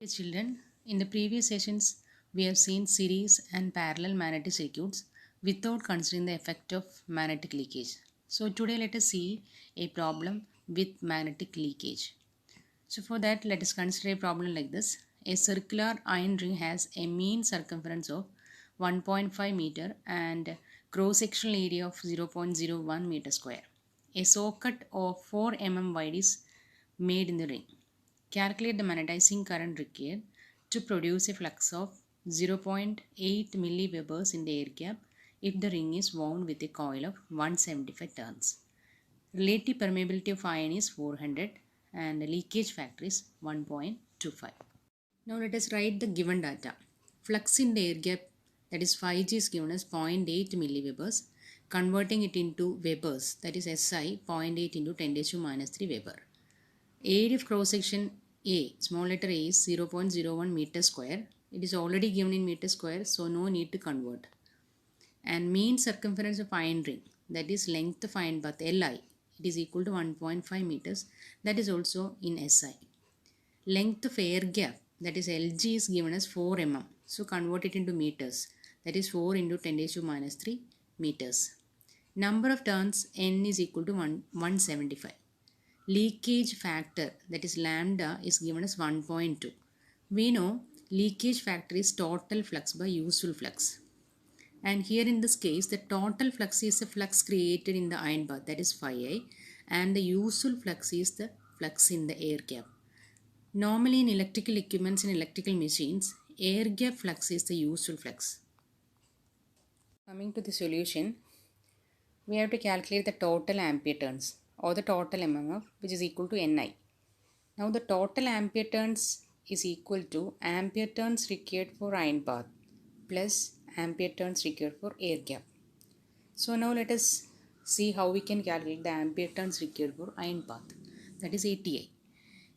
Dear children, in the previous sessions, we have seen series and parallel magnetic circuits without considering the effect of magnetic leakage. So today let us see a problem with magnetic leakage. So for that, let us consider a problem like this. A circular iron ring has a mean circumference of 1.5 meter and cross-sectional area of 0.01 meter square. A socket of 4 mm wide is made in the ring. Calculate the magnetizing current required to produce a flux of 0.8 milliwebers in the air gap if the ring is wound with a coil of 175 turns. Relative permeability of iron is 400 and the leakage factor is 1.25. Now let us write the given data. Flux in the air gap, that is 5G, is given as 0.8 milliwebers. Converting it into webers, that is SI, 0.8 into 10 to the minus 3 Weber. Area of cross section A, small letter A, is 0.01 meter square. It is already given in meter square, so no need to convert. And mean circumference of iron ring, that is length of iron path Li, it is equal to 1.5 meters. That is also in SI. Length of air gap, that is Lg, is given as 4 mm. So convert it into meters. That is 4 into 10 to the minus 3 meters. Number of turns N is equal to 175. Leakage factor, that is lambda, is given as 1.2. We know leakage factor is total flux by useful flux. And here in this case, the total flux is the flux created in the iron path, that is phi, and the useful flux is the flux in the air gap. Normally in electrical equipments and electrical machines, air gap flux is the useful flux. Coming to the solution, we have to calculate the total ampere turns or the total MMF, which is equal to Ni. Now the total ampere turns is equal to ampere turns required for iron path plus ampere turns required for air gap. So now let us see how we can calculate the ampere turns required for iron path, that is ATI.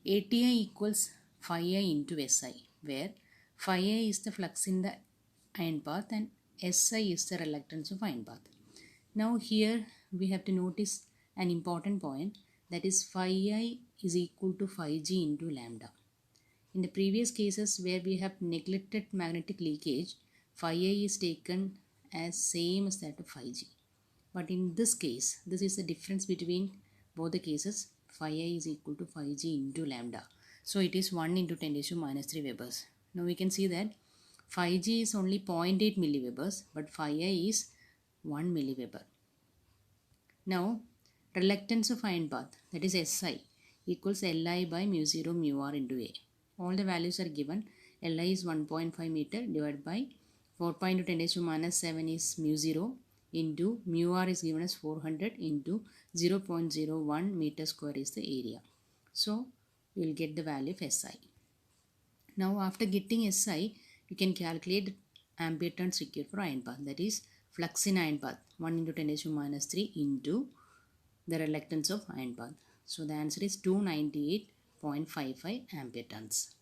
ATI equals phi I into SI, where phi I is the flux in the iron path and SI is the reluctance of iron path. Now here we have to notice an important point, that is phi I is equal to phi G into lambda. In the previous cases where we have neglected magnetic leakage, phi I is taken as same as that of phi G. But in this case, this is the difference between both the cases. Phi I is equal to phi G into lambda. So it is 1 into 10 to the minus 3 Webers. Now we can see that phi G is only 0.8 milliwebers, but phi I is 1 milliweber. Now, reluctance of iron path, that is SI, equals Li by mu 0 mu r into A. All the values are given. Li is 1.5 meter divided by 4.10 to the minus 7 is mu 0 into mu r is given as 400 into 0.01 meter square is the area. So, we will get the value of SI. Now, after getting SI, you can calculate ampere turns required for iron path, that is flux in iron path 1 into 10 to the minus 3 into the reluctance of iron path. So the answer is 298.55 ampere turns.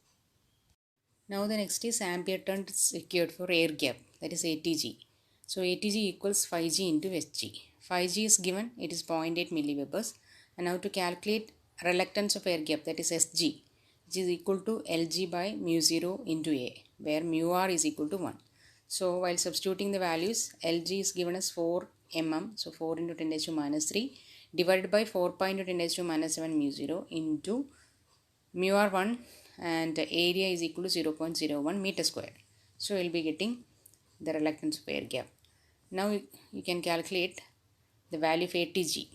Now the next is ampere turns required for air gap, that is ATG. So ATG equals phi G into SG. Phi G is given, it is 0.8 milliwebers. And now to calculate reluctance of air gap, that is SG, which is equal to Lg by mu 0 into A, where mu r is equal to 1. So while substituting the values, Lg is given as 4 mm, so 4 into 10 to the minus 3 divided by 4.10 to the minus 7 mu 0 into mu r 1 and area is equal to 0.01 meter square. So we will be getting the reluctance of air gap. Now you can calculate the value of ATG,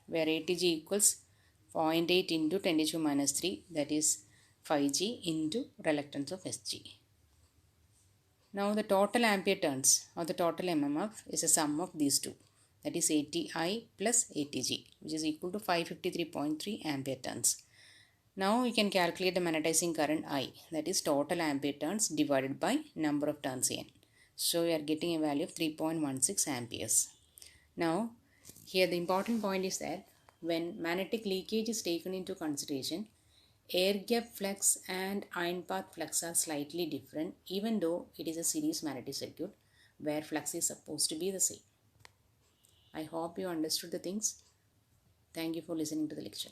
where ATG equals 0.8 into 10 to the minus 3, that is phi G into reluctance of SG. Now the total ampere turns or the total MMF is a sum of these two, that is ATI plus ATG, which is equal to 553.3 ampere turns. Now we can calculate the magnetizing current I, that is total ampere turns divided by number of turns N. So we are getting a value of 3.16 amperes. Now here the important point is that when magnetic leakage is taken into consideration, air gap flux and iron path flux are slightly different, even though it is a series magnetic circuit where flux is supposed to be the same. I hope you understood the things. Thank you for listening to the lecture.